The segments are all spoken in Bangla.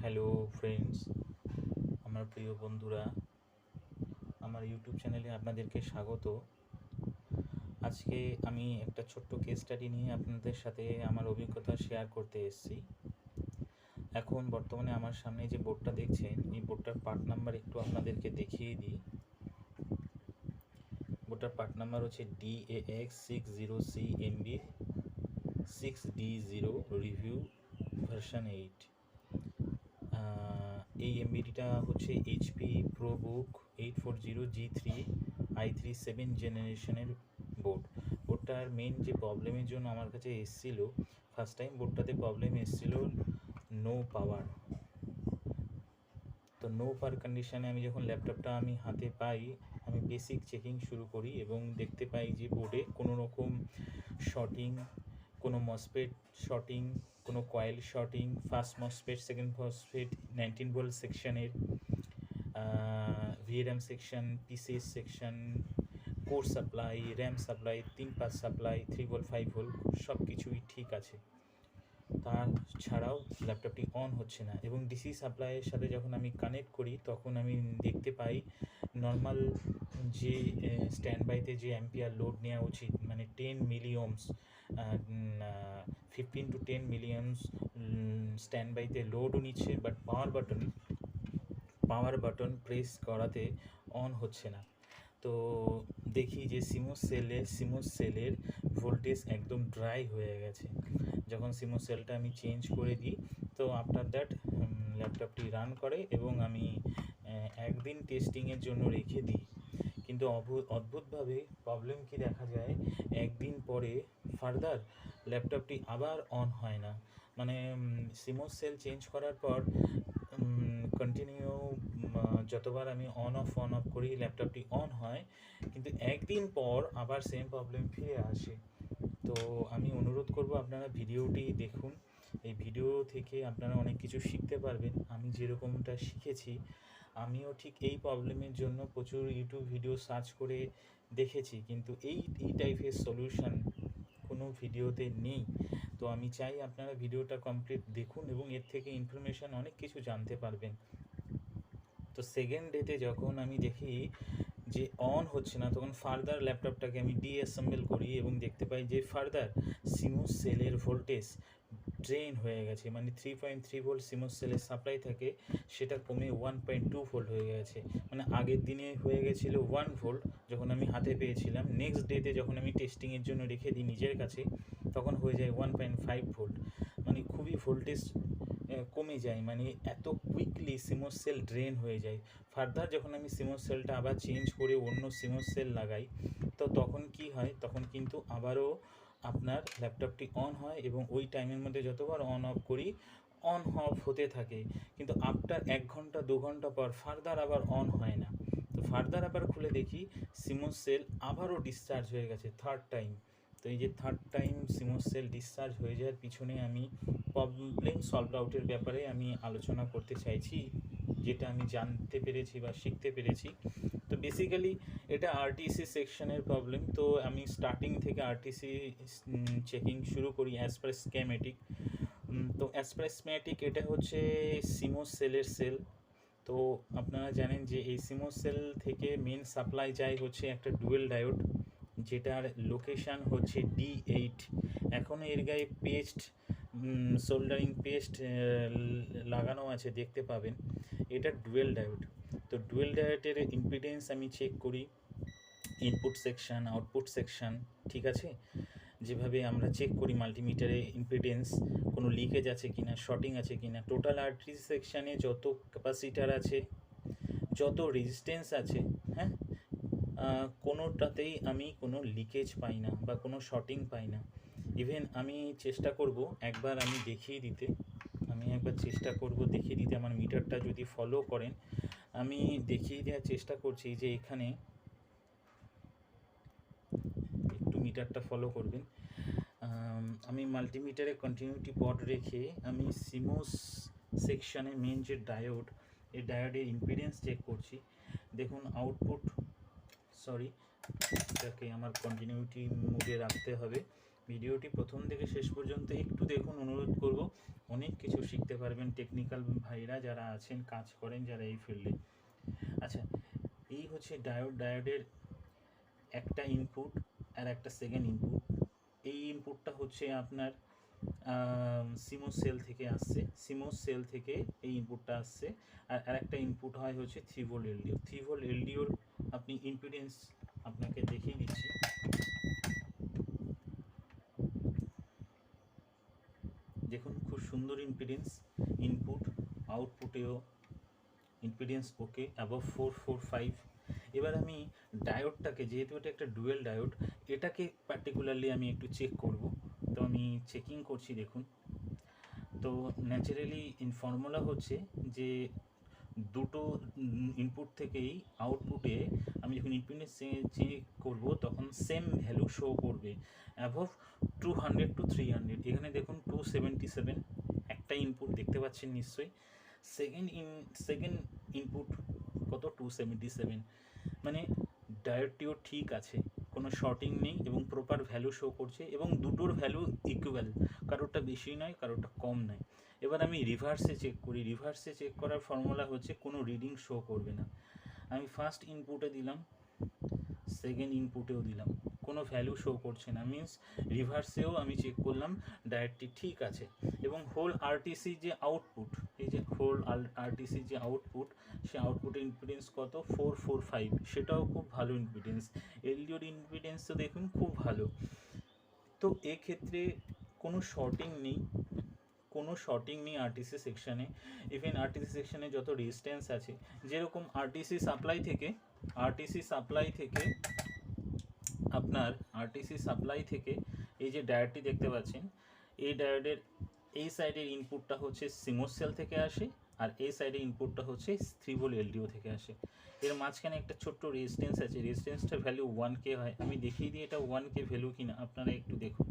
হ্যালো ফ্রেন্ডস, আমার প্রিয় বন্ধুরা, আমার ইউটিউব চ্যানেলে আপনাদেরকে স্বাগত। আজকে আমি একটা ছোট্ট কেস স্টাডি নিয়ে আপনাদের সাথে আমার অভিজ্ঞতা শেয়ার করতে এসেছি। এখন বর্তমানে আমার সামনে যে বোর্ডটা দেখছেন, এই বোর্ডটার পার্ট নাম্বার একটু আপনাদেরকে দেখিয়ে দিই। বোর্ডটার পার্ট নাম্বার হচ্ছে DAX60CMB 6D0 রিভিউ ভার্সন 8। এই এমবিডিটা হচ্ছে HP ProBook 840G3 i3 7 জেনারেশনের বোর্ডটার মেন যে প্রবলেমের জন্য আমার কাছে এসেছিল, ফার্স্ট টাইম বোর্ডটাতে প্রবলেম এসেছিল নো পাওয়ার। তো নো পাওয়ার কন্ডিশনে আমি যখন ল্যাপটপটা আমি হাতে পাই, আমি বেসিক চেকিং শুরু করি এবং দেখতে পাই যে বোর্ডে কোনো রকম শর্টিং, কোনো মসফেট শর্টিং, কোনো coil sorting, first MOSFET, second MOSFET, 19 volt সেকশনের, VRAM section, PCS section, core supply, RAM supply, 3 pass supply, 3 volt 5 volt সব কিছুই ঠিক আছে। তাছাড়াও ল্যাপটপটি অন হচ্ছে না এবং ডিসি সাপ্লাইয়ের সাথে যখন আমি কানেক্ট করি তখন আমি দেখতে পাই নর্মাল যে স্ট্যান্ড বাইতে যে অ্যাম্পিয়ার লোড নেওয়া উচিত, মানে 10 মিলিওমস, 15 to 10 মিলিওমস স্ট্যান্ড বাইতে লোডও নিচ্ছে, বাট পাওয়ার বাটন প্রেস করাতে অন হচ্ছে না। তো দেখি যে সিমোস সেলের ভোল্টেজ একদম ড্রাই হয়ে গেছে। যখন সিমোস সেলটা আমি চেঞ্জ করে দিই, তো আফটার দ্যাট ল্যাপটপটি রান করে এবং আমি একদিন টেস্টিংয়ের জন্য রেখে দিই। কিন্তু অদ্ভুতভাবে প্রবলেম কি দেখা যায়, একদিন পরে ফার্দার ল্যাপটপটি আবার অন হয় না। মানে সিমোস সেল চেঞ্জ করার পর কন্টিনিউ যতবার আমি অন অফ করি ল্যাপটপটি অন হয়, কিন্তু একদিন পর আবার সেম প্রবলেম ফিরে আসে। তো আমি অনুরোধ করব আপনারা ভিডিওটি দেখুন। এই ভিডিও থেকে আপনারা অনেক কিছু শিখতে পারবেন। আমি যেরকমটা শিখেছি, আমিও ঠিক এই প্রবলেমের জন্য প্রচুর ইউটিউব ভিডিও সার্চ করে দেখেছি, কিন্তু এই টাইপের সলিউশন কোনো ভিডিওতে নেই। তো আমি চাই আপনারা ভিডিওটা কমপ্লিট দেখুন এবং এর থেকে ইনফরমেশান অনেক কিছু জানতে পারবেন। তো সেকেন্ড ডেতে যখন আমি দেখি যে অন হচ্ছে না, তখন ফার্দার ল্যাপটপটাকে আমি ডিঅ্যাসেম্বল করি এবং দেখতে পাই যে ফার্দার সিমোস সেলের ভোল্টেজ ড্রেন হয়ে গেছে। মানে 3.3 ভোল্ট সিমোস সেলের সাপ্লাই থাকে, সেটা কমে 1.2 ভোল্ট হয়ে গেছে। মানে আগের দিনে হয়ে গেছিলো 1 ভোল্ট যখন আমি হাতে পেয়েছিলাম, নেক্সট ডেতে যখন আমি টেস্টিংয়ের জন্য রেখে দিই নিজের কাছে, তখন হয়ে যায় 1.5 ভোল্ট। মানে খুবই ভোল্টেজ কমে যায়, মানে এত কুইকলি সিমোস সেল ড্রেন হয়ে যায়। ফার্দার যখন আমি সিমোস সেলটা আবার চেঞ্জ করে অন্য সিমোস সেল লাগাই, তো তখন কি হয়, তখন কিন্তু আবারও আপনার ল্যাপটপটি অন হয় এবং ওই টাইমের মধ্যে যতবার অন অফ করি অন অফ হতে থাকে, কিন্তু আফটার 1 ঘন্টা 2 ঘন্টা পর ফার্দার আবার অন হয় না। তো ফার্দার আবার খুলে দেখি সিমোস সেল আবারও ডিসচার্জ হয়ে গেছে থার্ড টাইম। তো এই যে third time CMOS cell discharge হয়ে যাওয়ার পিছনে আমি প্রবলেম সলভ আউটের ব্যাপারে আমি আলোচনা করতে চাইছি, যেটা আমি জানতে পেরেছি বা শিখতে পেরেছি। তো বেসিক্যালি এটা আরটিসি সেকশনের প্রবলেম। তো আমি স্টার্টিং থেকে আরটিসি চেকিং শুরু করি অ্যাজ পার স্কেমেটিক। তো অ্যাজ পার স্কেমেটিক এটা হচ্ছে সিমোস সেলের সেল। তো আপনারা জানেন যে এই সিমোস সেল থেকে মেন সাপ্লাই যায় হচ্ছে একটা ডুয়েল ডায়োড, যেটার লোকেশান হচ্ছে D8। এখনও এর গায়ে পেস্ট, সোল্ডারিং পেস্ট লাগানো আছে, দেখতে পাবেন। এটা ডুয়েল ডায়োড। তো ডুয়েল ডায়োডের ইম্পিডেন্স আমি চেক করি, ইনপুট সেকশান, আউটপুট সেকশান, ঠিক আছে। যেভাবে আমরা চেক করি মাল্টিমিটারে ইম্পিডেন্স, কোনো লিকেজ আছে কি না, শর্টিং আছে কি না, টোটাল আরটিসি সেকশানে যত ক্যাপাসিটার আছে, যত রেজিস্ট্যান্স আছে, হ্যাঁ, কোনোটাতেই আমি কোনো লিকেজ পাই না বা কোনো শর্টিং পাই না। ইভেন আমি চেষ্টা করব একবার আমি দেখিয়ে দিতে, আমার মিটারটা যদি ফলো করেন, আমি দেখিয়ে দেওয়ার চেষ্টা করছি যে এখানে একটু মিটারটা ফলো করবেন। আমি মাল্টিমিটারে কন্টিনিউটি পড রেখে আমি সিমোস সেকশানে মেন যে ডায়োড, এই ডায়োডের ইম্পিডেন্স চেক করছি। দেখুন এটাকে আমার কন্টিনিউটি মোডে রাখতে হবে। ভিডিওটি প্রথম থেকে শেষ পর্যন্ত একটু দেখুন, অনুরোধ করব। অনেক কিছু শিখতে পারবেন টেকনিক্যাল ভাইরা যারা আছেন, কাজ করেন যারা এই ফিল্ডে। আচ্ছা, এই হচ্ছে ডায়োডের একটা ইনপুট আর একটা সেকেন্ড ইনপুট। এই ইনপুটটা হচ্ছে আপনার সিমোস সেল থেকে আসছে, সিমোস সেল থেকে এই ইনপুটটা আসছে। আর আরেকটা ইনপুট হয় হচ্ছে 3 ভোল্ট এলডিও। 3 ভোল্ট এলডিওর আপনি ইম্পিডেন্স আপনাকে দেখিয়ে দিচ্ছি। দেখুন খুব সুন্দর ইম্পিডেন্স, ইনপুট আউটপুটেও ইম্পিডেন্স ওকে, অ্যাবভ 445। এবার আমি ডায়োডটাকে, যেহেতু এটা একটা ডুয়েল ডায়োড, এটাকে পার্টিকুলারলি আমি একটু চেক করব। তো আমি চেকিং করছি, দেখুন। তো ন্যাচারালি ফর্মুলা হচ্ছে যে দুটো ইনপুট থেকেই আউটপুটে আমি যখন ইম্পিডেন্স চেক করব তখন সেম ভ্যালু শো করবে, অ্যাবভ 200 to 300। এখানে দেখুন 277 একটা ইনপুট দেখতে পাচ্ছেন নিশ্চয়ই। সেকেন্ড ইনপুট কত, 277। মানে ডায়োডটিও ঠিক আছে, কোনো শর্টিং নেই এবং প্রপার ভ্যালু শো করছে, এবং দুটোর ভ্যালু ইকুয়াল, কারোরটা বেশি নয় কারোরটা কম নয়। এবার আমি রিভার্সে চেক করি। রিভার্সে চেক করার ফর্মুলা হচ্ছে কোনো রিডিং শো করবে না। আমি ফার্স্ট ইনপুটে দিলাম, সেকেন্ড ইনপুটেও দিলাম, কোনো ভ্যালু শো করছে না, মিন্স রিভার্সেও আমি চেক করলাম ডায়োডটি ঠিক আছে। এবং হোল আরটিসি যে আউটপুট, এই যে হোল আরটিসি যে আউটপুট, সে আউটপুটের ইম্পিডেন্স কত, 445, সেটাও খুব ভালো ইম্পিডেন্স। এলডিওর ইম্পিডেন্স তো দেখুন খুব ভালো। তো এক্ষেত্রে কোনো শর্টিং নেই, কোনো শর্টিং নেই আরটিসি সেকশানে। ইভেন আরটিসি সেকশানে যত রেজিস্ট্যান্স আছে, যেরকম আরটিসি সাপ্লাই থেকে আপনার আরটিসি সাপ্লাই থেকে এই যে ডায়োডটি দেখতে পাচ্ছেন, এই ডায়োডের এই সাইডের ইনপুটটা হচ্ছে সিমোস সেল থেকে আসে, আর এই সাইডের ইনপুটটা হচ্ছে 3 ভোল্ট এলডিও থেকে আসে। এর মাঝখানে একটা ছোট্ট রেজিস্ট্যান্স আছে, রেজিস্ট্যান্সটার ভ্যালু 1K হয়। আমি দেখিয়ে দিই এটা 1K ভ্যালু কিনা, আপনারা একটু দেখুন।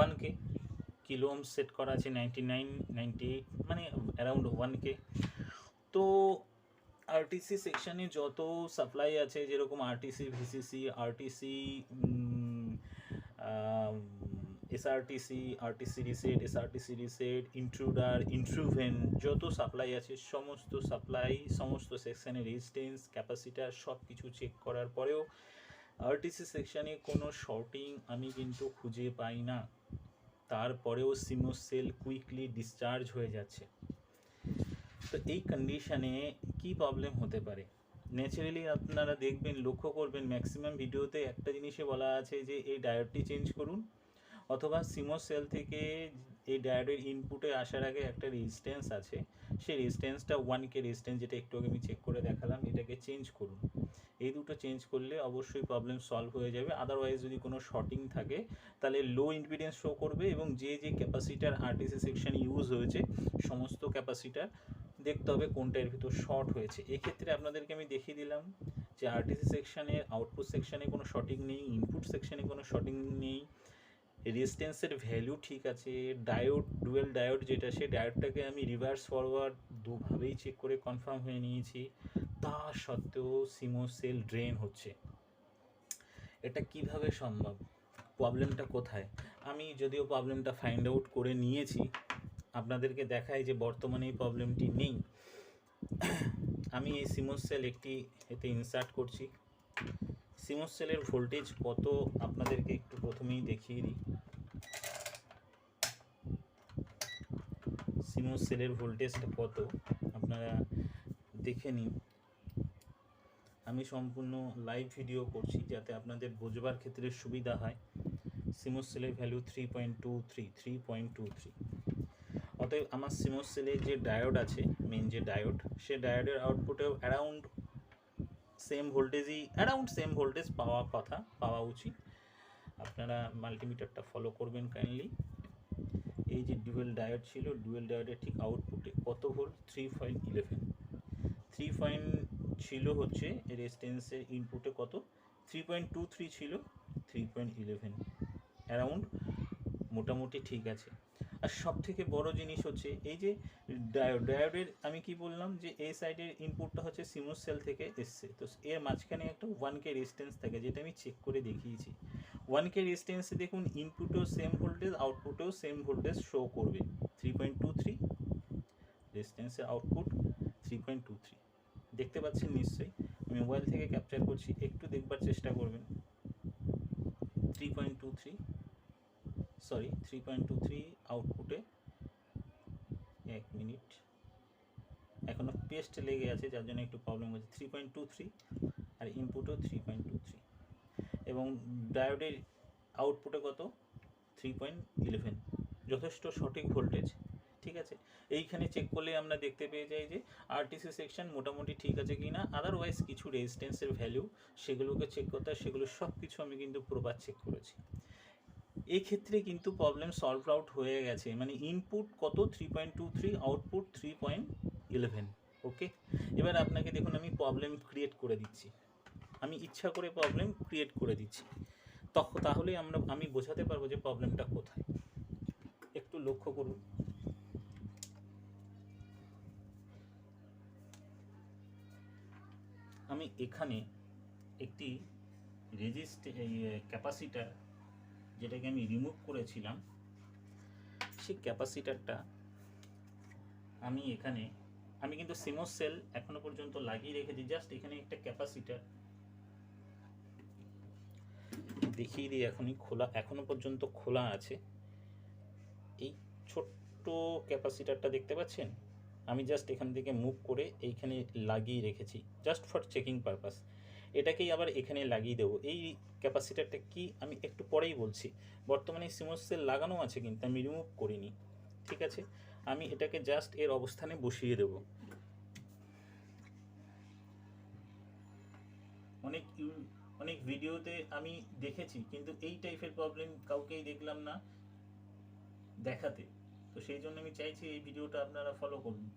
1K কিলো ওহম সেট করা আছে, 99, 98, মানে অ্যারাউন্ড 1K। তো আরটিসি সেকশানে যত সাপ্লাই আছে, যেরকম RTC VCC, RTC SRTC, RTC reset, SRTC reset, intruder, ইন্ট্রুভেন, যত সাপ্লাই আছে সমস্ত সাপ্লাই, সমস্ত সেকশানে রেজিস্ট্যান্স, ক্যাপাসিটার সব কিছু চেক করার পরেও আরটিসি সেকশানে কোনো শর্টিং আমি কিন্তু খুঁজে পাই না। তারপরেও সিমোস সেল কুইকলি ডিসচার্জ হয়ে যাচ্ছে। তো এই কন্ডিশনে কি প্রবলেম হতে পারে? ন্যাচারালি আপনারা দেখবেন, লক্ষ্য করবেন ম্যাক্সিমাম ভিডিওতে একটা জিনিসে বলা আছে যে এই ডায়োডটি চেঞ্জ করুন, অথবা সিমোস সেল থেকে এই ডায়োডের ইনপুটে আসার আগে একটা রেজিস্ট্যান্স আছে, সেই রেজিস্ট্যান্সটা 1K রেজিস্ট্যান্স, যেটা একটু আগে আমি চেক করে দেখালাম, এটাকে চেঞ্জ করুন। এই দুটো চেঞ্জ করলে অবশ্যই প্রবলেম সলভ হয়ে যাবে। আদারওয়াইজ যদি কোনো শর্টিং থাকে তাহলে লো ইম্পিডেন্স শো করবে, এবং যে যে ক্যাপাসিটার আরটিসি সেকশন ইউজ হয়েছে সমস্ত ক্যাপাসিটার দেখতে হবে কোনটার ভিতর শর্ট হয়েছে। এক্ষেত্রে আপনাদেরকে আমি দেখিয়ে দিলাম যে আরটিসি সেকশানে, আউটপুট সেকশানে কোনো শর্টিং নেই, ইনপুট সেকশানে কোনো শর্টিং নেই, রেজিস্ট্যান্সের ভ্যালু ঠিক আছে। ডায়োড, ডুয়েল ডায়োড যেটা, সেই ডায়োডটাকে আমি রিভার্স ফরওয়ার্ড দুভাবেই চেক করে কনফার্ম হয়ে নিয়েছি, তা সত্ত্বেও সিমোস সেল ড্রেন হচ্ছে। এটা কিভাবে সম্ভব? প্রবলেমটা কোথায়? আমি যদিও প্রবলেমটা ফাইন্ড আউট করে নিয়েছি, আপনাদেরকে দেখাই যে বর্তমানে এই প্রবলেমটি নেই। আমি এই সিমোস সেল একটি এতে ইনসার্ট করছি। সিমোস সেলের ভোল্টেজ কত আপনাদেরকে একটু প্রথমেই দেখিয়ে দিই। সিমোস সেলের ভোল্টেজটা কত আপনারা দেখে নিন। আমি সম্পূর্ণ লাইভ ভিডিও করছি যাতে আপনাদের বোঝবার ক্ষেত্রে সুবিধা হয়। সিমোস সেলের ভ্যালু 3.23। অতএব আমার সিমোস সেলের যে ডায়োড আছে, মেন যে ডায়োড, সে ডায়োডের আউটপুটেও অ্যারাউন্ড সেম ভোল্টেজ পাওয়া উচিত। আপনারা মাল্টিমিটারটা ফলো করবেন কাইন্ডলি। এই যে ডুয়েল ডায়োড ছিল, ডুয়েল ডায়োডের ঠিক আউটপুটে কত ভোল্ট, 3 ছিল হচ্ছে রেজিস্ট্যান্সের ইনপুটে কত, 3.23 ছিল, 3.11 অ্যারাউন্ড মোটামুটি ঠিক আছে। আর সব থেকে বড় জিনিস হচ্ছে এই যে ডায়োডের আমি কি বললাম যে এই সাইডের ইনপুটটা হচ্ছে সিমোস সেল থেকে এসছে, তো এর মাঝখানে একটা 1K রেজিস্ট্যান্স থাকে, যেটা আমি চেক করে দেখিয়েছি। 1K রেজিস্ট্যান্সে দেখুন ইনপুটেও সেম ভোল্টেজ, আউটপুটেও সেম ভোল্টেজ শো করবে। 3.23 রেজিস্ট্যান্সের আউটপুট 3.23 দেখতে পাচ্ছেন নিশ্চয়ই। আমি মোবাইল থেকে ক্যাপচার করছি, একটু দেখবার চেষ্টা করবেন। 3.23 সরি 3.23 আউটপুটে, 1 মিনিট, এখনও পেস্ট লেগে আছে যার জন্য একটু প্রবলেম হচ্ছে। 3.23 আর ইনপুটও 3.23 এবং ডায়োডের আউটপুটে কত 3.11, যথেষ্ট সঠিক ভোল্টেজ। ঠিক আছে, এইখানে চেক করলে আমরা দেখতে পেয়ে যাই যে আরটিসি সেকশন মোটামুটি ঠিক আছে কি না, আদারওয়াইজ কিছু রেজিস্ট্যান্সের ভ্যালু সেগুলোকে চেক করতে হয়, সেগুলো সব কিছু আমি কিন্তু প্রপার চেক করেছি। এই ক্ষেত্রে কিন্তু প্রবলেম সলভ আউট হয়ে গেছে, মানে ইনপুট কত 3.23, আউটপুট 3.11। ওকে, এবার আপনাকে দেখুন আমি প্রবলেম ক্রিয়েট করে দিচ্ছি, আমি ইচ্ছা করে প্রবলেম ক্রিয়েট করে দিচ্ছি, তাহলে আমি বোঝাতে পারবো যে প্রবলেমটা কোথায়। একটু লক্ষ্য করুন, আমি এখানে একটি ক্যাপাসিটার যেটাকে আমি রিমুভ করেছিলাম, সেই ক্যাপাসিটারটা আমি কিন্তু সিমোস সেল এখনো পর্যন্ত লাগিয়ে রেখেছি। জাস্ট এখানে একটা ক্যাপাসিটার দেখিয়ে দিই, এখনো পর্যন্ত খোলা আছে। এই ছোট্ট ক্যাপাসিটারটা দেখতে পাচ্ছেন, আমি জাস্ট এখান থেকে মুভ করে এইখানে লাগিয়ে রেখেছি, জাস্ট ফর চেকিং পারপাস। এটাকেই আবার এখানে লাগিয়ে দেবো। এই ক্যাপাসিটারটা কি আমি একটু পরেই বলছি। বর্তমানে সিমোস সেল লাগানো আছে কিন্তু আমি রিমুভ করিনি। ঠিক আছে, আমি এটাকে জাস্ট এর অবস্থানে বসিয়ে দেব। অনেক ভিডিওতে আমি দেখেছি, কিন্তু এই টাইপের প্রবলেম কাউকেই দেখলাম না দেখাতে, তো সেই জন্য আমি চাইছি এই ভিডিওটা আপনারা ফলো করুন।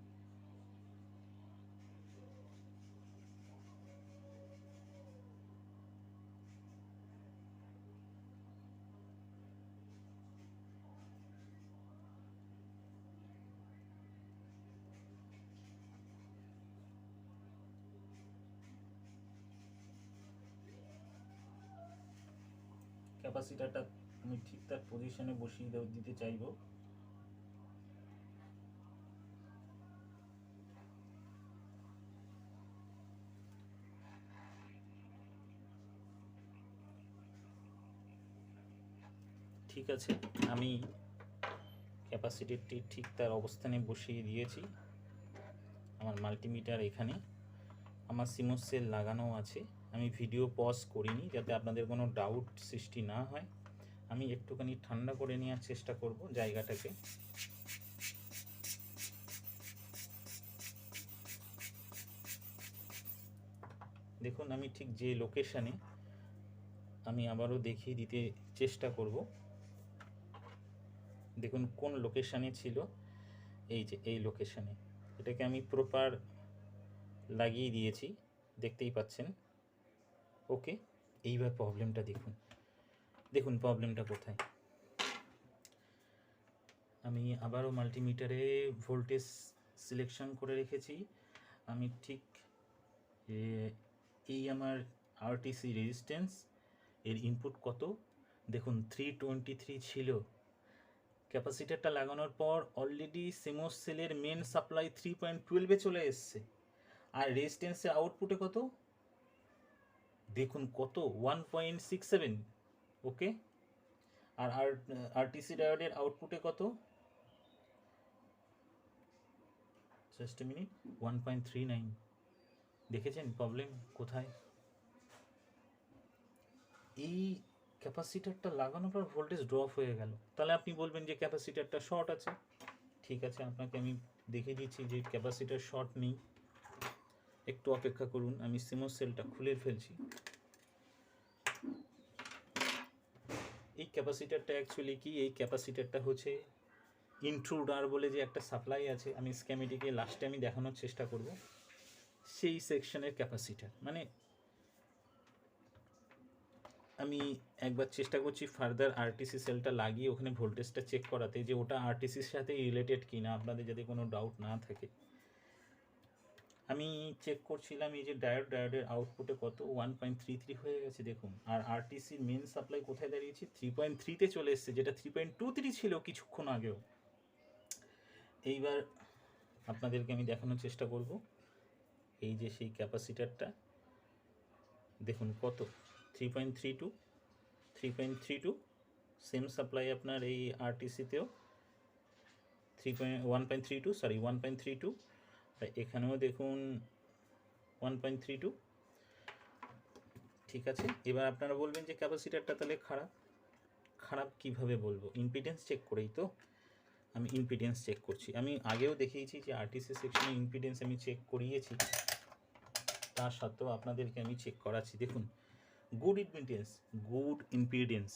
ক্যাপাসিটারটা আমি ঠিক তার পজিশনে বসিয়ে দিতে চাইবো। ঠিক আছে, আমি ক্যাপাসিটারটি ঠিক তার অবস্থানে বসিয়ে দিয়েছি। আমার মাল্টিমিটার এখানে, আমার সিমোস সেল লাগানো আছে। আমি ভিডিও পজ করিনি যাতে আপনাদের কোনো ডাউট সৃষ্টি না হয়। আমি একটুখানি ঠান্ডা করে নেওয়ার চেষ্টা করব জায়গাটাকে। দেখুন আমি ঠিক যে লোকেশানে, আমি আবারও দেখিয়ে দিতে চেষ্টা করব। দেখুন কোন লোকেশানে ছিল, এই যে এই লোকেশানে, এটাকে আমি প্রপার লাগিয়ে দিয়েছি, দেখতেই পাচ্ছেন। ওকে, এইবার প্রবলেমটা দেখুন প্রবলেমটা কোথায়। আমি আবারও মাল্টিমিটারে ভোল্টেজ সিলেকশন করে রেখেছি। আমি ঠিক এই আমার আরটিসি রেজিস্ট্যান্স, এর ইনপুট কত দেখুন 323 ছিল। ক্যাপাসিটারটা লাগানোর পর অলরেডি সিমোস সেলের মেন সাপ্লাই 3.12-এ চলে এসছে, আর রেজিস্ট্যান্সের আউটপুটে কত দেখুন, কত 1.67। ওকে, আর আরটিসি ডায়োডের আউটপুটে কত, জাস্ট এ মিনিট, 1.39। দেখেছেন প্রবলেম কোথায়? এই ক্যাপাসিটারটা লাগানোর পর ভোল্টেজ ড্রপ হয়ে গেল। তাহলে আপনি বলবেন যে ক্যাপাসিটারটা শর্ট আছে। ঠিক আছে, আপনাকে আমি দেখিয়ে দিচ্ছি যে ক্যাপাসিটার শর্ট নেই। একটু অপেক্ষা করুন, আমি সিমোস সেলটা খুলে ফেলছি। এই ক্যাপাসিটারটা অ্যাকচুয়ালি কি, এই ক্যাপাসিটারটা হচ্ছে ইন্ট্রুডার বলে যে একটা সাপ্লাই আছে, আমি স্ক্যামেটিকে লাস্টে আমি দেখানোর চেষ্টা করব, সেই সেকশনের ক্যাপাসিটার। মানে আমি একবার চেষ্টা করছি ফার্দার আরটিসি সেলটা লাগিয়ে ওখানে ভোল্টেজটা চেক করাতে, যে ওটা আরটিসির সাথে রিলেটেড কিনা, আপনাদের যদি কোনো ডাউট না থাকে। আমি চেক করছিলাম এই যে ডায়োডের আউটপুটে কত 1.33 হয়ে গেছে দেখুন, আর আরটিসির মেন সাপ্লাই কোথায় দাঁড়িয়েছে 3.3-তে চলে এসছে, যেটা 3.23 ছিল কিছুক্ষণ আগেও। এইবার আপনাদেরকে আমি দেখানোর চেষ্টা করব এই যে সেই ক্যাপাসিটারটা দেখুন কত 3.32 সেম সাপ্লাই আপনার এই আরটিসিতেও 1.32 আর এখানেও দেখুন 1.32। ঠিক আছে, এবার আপনারা বলবেন যে ক্যাপাসিটারটা তাহলে খারাপ কিভাবে বলবো, ইম্পিডেন্স চেক করেই তো। আমি ইম্পিডেন্স চেক করছি, আমি আগেও দেখিয়েছি যে আরটিসি সেকশনে ইম্পিডেন্স আমি চেক করিয়েছি, তা সত্ত্বেও আপনাদেরকে আমি চেক করাচ্ছি। দেখুন গুড ইম্পিডেন্স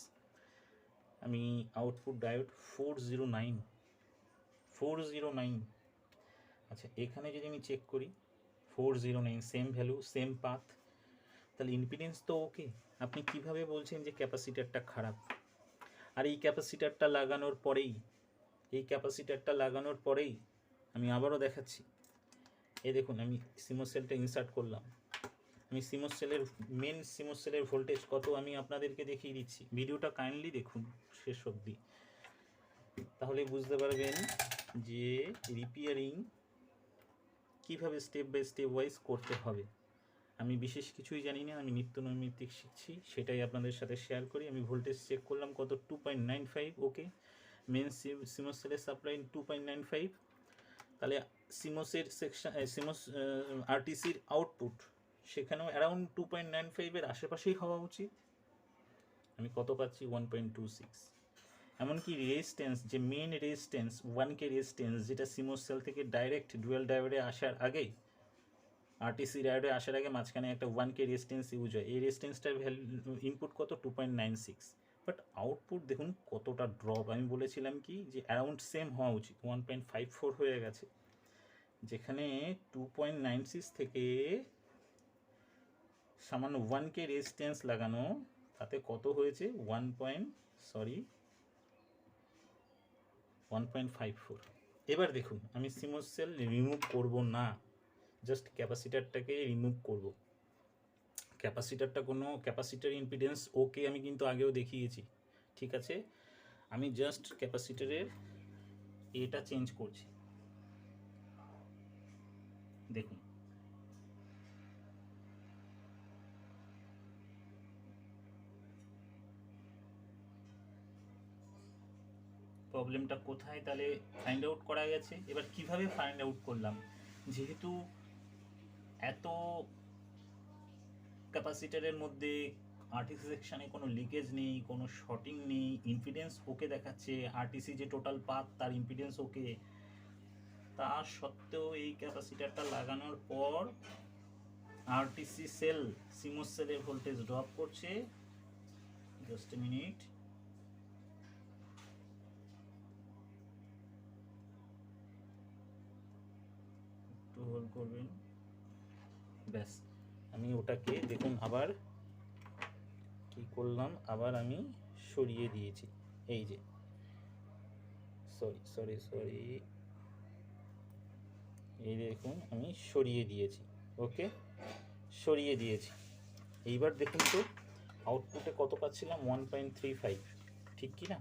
আমি আউটপুট ডায়োড 409। আচ্ছা, এখানে যদি আমি চেক করি 409 সেম ভ্যালু সেম পাথ, তাহলে ইম্পিডেন্স তো ওকে। আপনি কিভাবে বলছেন যে ক্যাপাসিটারটা খারাপ? আর এই ক্যাপাসিটারটা লাগানোর পরেই আমি আবারও দেখাচ্ছি, এই দেখুন আমি সিমোস সেলটা ইনসার্ট করলাম, আমি সিমোস সেলের ভোল্টেজ কত আমি আপনাদেরকে দেখিয়ে দিচ্ছি। ভিডিওটা কাইন্ডলি দেখুন শেষ অবধি, তাহলে বুঝতে পারবেন যে রিপেয়ারিং কীভাবে স্টেপ বাই স্টেপ ওয়াইজ করতে হবে। আমি বিশেষ কিছুই জানি না, আমি নিত্য নৈমিত্তিক শিখছি, সেটাই আপনাদের সাথে শেয়ার করি। আমি ভোল্টেজ চেক করলাম কত 2.95, ওকে। মেন সিমোস সেলের সাপ্লাই 2.95, তাহলে সিমোসের আরটিসির আউটপুট সেখানেও অ্যারাউন্ড 2.95-এর আশেপাশেই হওয়া উচিত। আমি কত পাচ্ছি 1.26। এমনকি রেজিস্ট্যান্স, যে মেন রেজিস্ট্যান্স 1K রেজিস্ট্যান্স, যেটা সিমোস সেল থেকে ডাইরেক্ট ডুয়েল ডায়োডে আসার আগেই, আরটিসি ডায়োডে আসার আগে মাঝখানে একটা 1K রেজিস্ট্যান্স ইউজ হয়, এই রেজিস্ট্যান্সটার ভ্যালু ইনপুট কত 2.96, বাট আউটপুট দেখুন কতটা ড্রপ। আমি বলেছিলাম কি যে অ্যারাউন্ড সেম হওয়া উচিত, 1.54 হয়ে গেছে, যেখানে 2.96 থেকে সামান্য 1K রেজিস্ট্যান্স লাগানো, তাতে কত হয়েছে 1.54। এবার দেখুন আমি সিমোস সেল রিমুভ করব না, জাস্ট ক্যাপাসিটারটাকে রিমুভ করব। ক্যাপাসিটার ইম্পিডেন্স ওকে আমি কিন্তু আগেও দেখিয়েছি, ঠিক আছে। আমি জাস্ট ক্যাপাসিটারের এটা চেঞ্জ করছি, দেখুন প্রবলেমটা কোথায় তাহলে ফাইন্ড আউট করা গেছে। এবার কিভাবে ফাইন্ড আউট করলাম, যেহেতু এত ক্যাপাসিটারের মধ্যে আরটিসি সেকশানে কোনো লিকেজ নেই, কোনো শর্টিং নেই, ইম্পিডেন্স ওকে দেখাচ্ছে, আরটিসি যে টোটাল পাথ তার ইম্পিডেন্স ওকে, তা সত্ত্বেও এই ক্যাপাসিটারটা লাগানোর পর আরটিসি সেল সিমোস সেলের ভোল্টেজ ড্রপ করছে। জাস্ট এ মিনিট, একটু হোল্ড করবেন, ব্যাস। আমি ওটাকে দেখুন আবার কি করলাম, আবার আমি সরিয়ে দিয়েছি, এই যে সরি এই দেখুন আমি সরিয়ে দিয়েছি, ওকে সরিয়ে দিয়েছি। এইবার দেখুন তো আউটপুটে কত পাচ্ছিলাম 1.35, ঠিক কি না?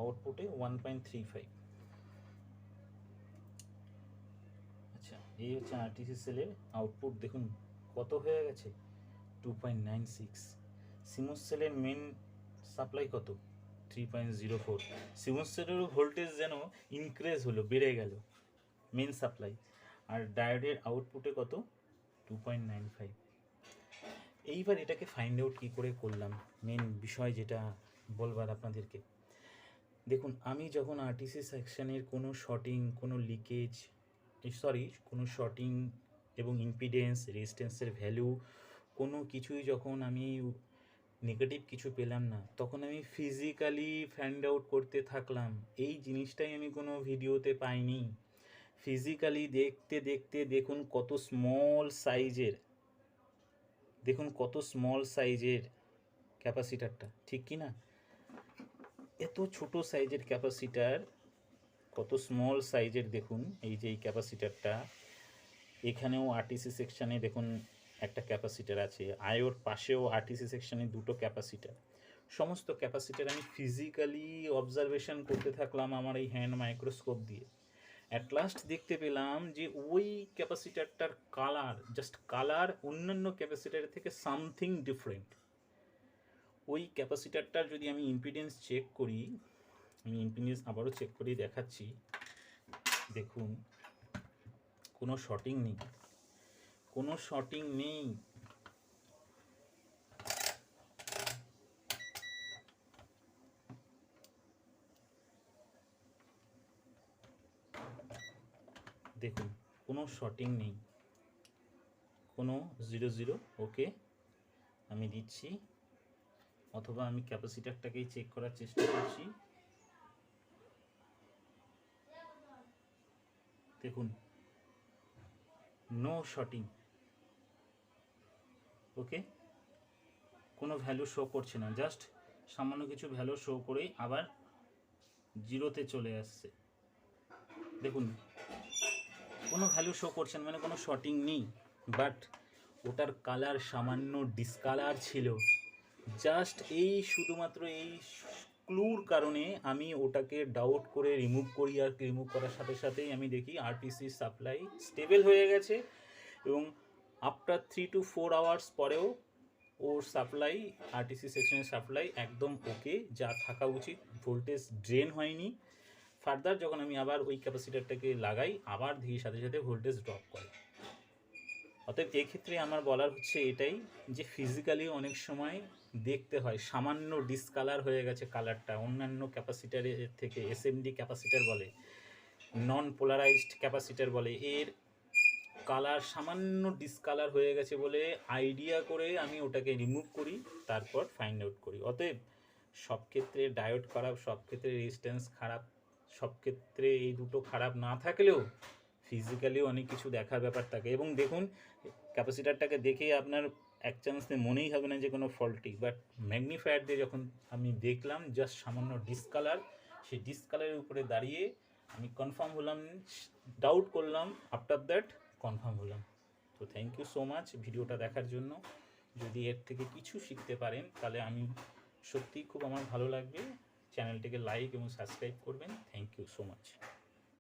আউটপুটে 1.35। আচ্ছা, এই হচ্ছে আরটিসি সেলের আউটপুট, দেখুন কত হয়ে গেছে 2.96। সিমোস সেলের মেন সাপ্লাই কত 3.04। সিমোস সেলেরও ভোল্টেজ যেন ইনক্রিজ হলো, বেড়ে গেল মেন সাপ্লাই, আর ডায়োডের আউটপুটে কত 2.95। এইবার এটাকে ফাইন্ড আউট কী করে করলাম, মেন বিষয় যেটা বলবার আপনাদেরকে। দেখুন আমি যখন আরটিসি সেকশনের কোনো শর্টিং, কোনো লিকেজ, কোনো শর্টিং এবং ইম্পিডেন্স, রেজিস্ট্যান্সের ভ্যালু কোনো কিছুই যখন আমি নেগেটিভ কিছু পেলাম না, তখন আমি ফিজিক্যালি ফাইন্ড আউট করতে থাকলাম। এই জিনিসটাই আমি কোনো ভিডিওতে পাইনি। ফিজিক্যালি দেখতে দেখতে দেখুন কত স্মল সাইজের ক্যাপাসিটারটা, ঠিক কি না? এত ছোট সাইজের ক্যাপাসিটার, কত স্মল সাইজের দেখুন এই যে এই ক্যাপাসিটারটা। এখানেও আরটিসি সেকশানে দেখুন একটা ক্যাপাসিটার আছে, আয়োর পাশেও আরটিসি সেকশানে দুটো ক্যাপাসিটার। সমস্ত ক্যাপাসিটার আমি ফিজিক্যালি অবজারভেশন করতে থাকলাম আমার এই হ্যান্ড মাইক্রোস্কোপ দিয়ে। অ্যাট লাস্ট দেখতে পেলাম যে ওই ক্যাপাসিটারটার কালার, জাস্ট কালার অন্যান্য ক্যাপাসিটারের থেকে সামথিং ডিফারেন্ট। ওই ক্যাপাসিটারটার যদি আমি ইম্পিডেন্স চেক করি, আমি ইম্পিডেন্স আবারও চেক করে দেখাচ্ছি, দেখুন কোনো শর্টিং নেই, কোনো শর্টিং নেই। দেখুন কোনো শর্টিং নেই, কোনো 0 ওকে আমি দিচ্ছি, অথবা আমি ক্যাপাসিটারটাকেই চেক করার চেষ্টা করছি। দেখুন নো শর্টিং, ওকে কোনো ভ্যালু শো করছে না, জাস্ট সামান্য কিছু ভ্যালু শো করেই আবার 0-তে চলে আসছে। দেখুন কোনো ভ্যালু শো করছে না, মানে কোনো শর্টিং নেই, বাট ওটার কালার সামান্য ডিসকালার ছিল। জাস্ট এই শুধুমাত্র এই ক্লুর কারণে আমি ওটাকে ডাউট করে রিমুভ করি, আর রিমুভ করার সাথে সাথেই আমি দেখি আরটিসি সাপ্লাই স্টেবল হয়ে গেছে, এবং আফটার 3 to 4 আওয়ার্স পরেও ওর সাপ্লাই, আরটিসি সেকশনের সাপ্লাই একদম ওকে, যা থাকা উচিত, ভোল্টেজ ড্রেন হয়নি। ফার্দার যখন আমি আবার ওই ক্যাপাসিটারটাকে লাগাই, আবার ধীরে সাথে সাথে ভোল্টেজ ড্রপ করে। অতএব এক্ষেত্রে আমার বলার হচ্ছে এটাই, যে ফিজিক্যালি অনেক সময় দেখতে হয় সামান্য ডিসকালার হয়ে গেছে কালারটা অন্যান্য ক্যাপাসিটারের থেকে, এসএমডি ক্যাপাসিটার বলে, নন পোলারাইজড ক্যাপাসিটার বলে, এর কালার সামান্য ডিসকালার হয়ে গেছে বলে আইডিয়া করে আমি ওটাকে রিমুভ করি, তারপর ফাইন্ড আউট করি। অতএব সব ক্ষেত্রে ডায়োড খারাপ, সব ক্ষেত্রে রেজিস্ট্যান্স খারাপ, সব ক্ষেত্রে এই দুটো খারাপ না থাকলেও ফিজিক্যালি অনেক কিছু দেখার ব্যাপার থাকে। এবং দেখুন ক্যাপাসিটারটাকে দেখে আপনার এক চান্সে মনেই হবে না যে কোনো ফল্টি, বাট ম্যাগনিফায়ার দিয়ে যখন আমি দেখলাম জাস্ট সামান্য ডিসকালার, সেই ডিসকালারের উপরে দাঁড়িয়ে আমি কনফার্ম হলাম, ডাউট করলাম, আফটার দ্যাট কনফার্ম হলাম। তো থ্যাংক ইউ সো মাচ ভিডিওটা দেখার জন্য। যদি এর থেকে কিছু শিখতে পারেন তাহলে আমি সত্যিই খুব আমার ভালো লাগবে। চ্যানেলটিকে লাইক এবং সাবস্ক্রাইব করবেন। Thank you so much.